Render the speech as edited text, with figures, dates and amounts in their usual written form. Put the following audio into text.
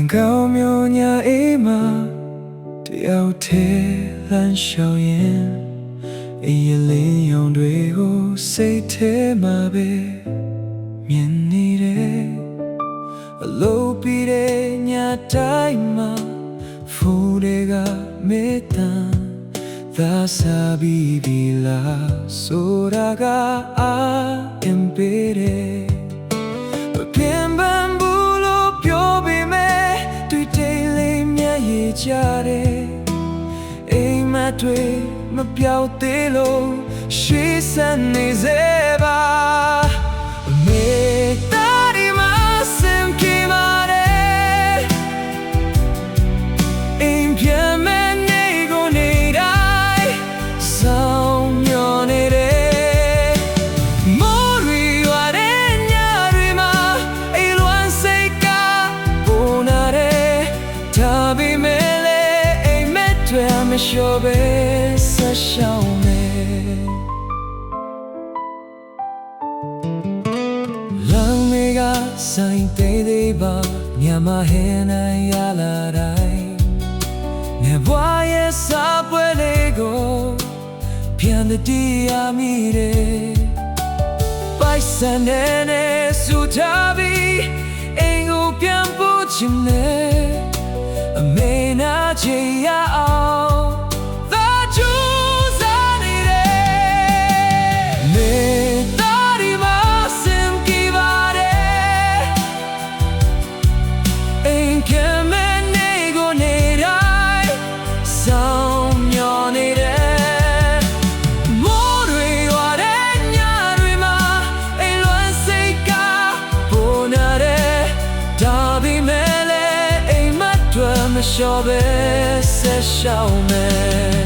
န်ကောင်းမျိုးညာအေးမှာတယောက်တည်းလမ်းလျှောက်ရင်အေးရလင်းယုံတွေကိုစိတ်ထဲမှာပဲမြင်နေတယ်အလုပ်ပြီးတဲ့ညတိုင်းမှာဖူးတွေကမေတ္တာသာစာပြီးပြီလားဆိုတာကအာင်ပေးတယ်မပြင်ပန်းဘူးလို့ပြောပေမဲ့တွေ့တိတ်လေးမျက်ရည်ကျတယ်အိမ်မက်တွေမပြောက်သေးလို့ရှေ့ဆက်နေစေပါမေတ္တာဒီမှာစင်ပြေပါတယ်အိမ်ပြန်မဲ့နေကိုနေတိုင်းဆောင်ညောနေတယ်မိုးတွေရွာတဲ့ညတွေမှာအိမ်လွမ်းစိတ်ကပုံနာတယ်ဒါပေမဲ့လည်းအိမ်မက်တွေမလျှော့ပဲဆက်ရှောင်းနေဆိုင်သေးသေးပါညမဟင်းနိုင်ရလာတိုင်းနေဘွားရဲ့စာပွဲလေးကိုပြန်တည်ရမိတယ်ပိုက်ဆံနဲ့စူထားပြီးအိမ်ကိုပြန်ပို့ချင်တယ်အမေနာချေရအောင်သာကျူးစားနေတယ်မေရှော့ပဲဆက်ရှောင်းမယ်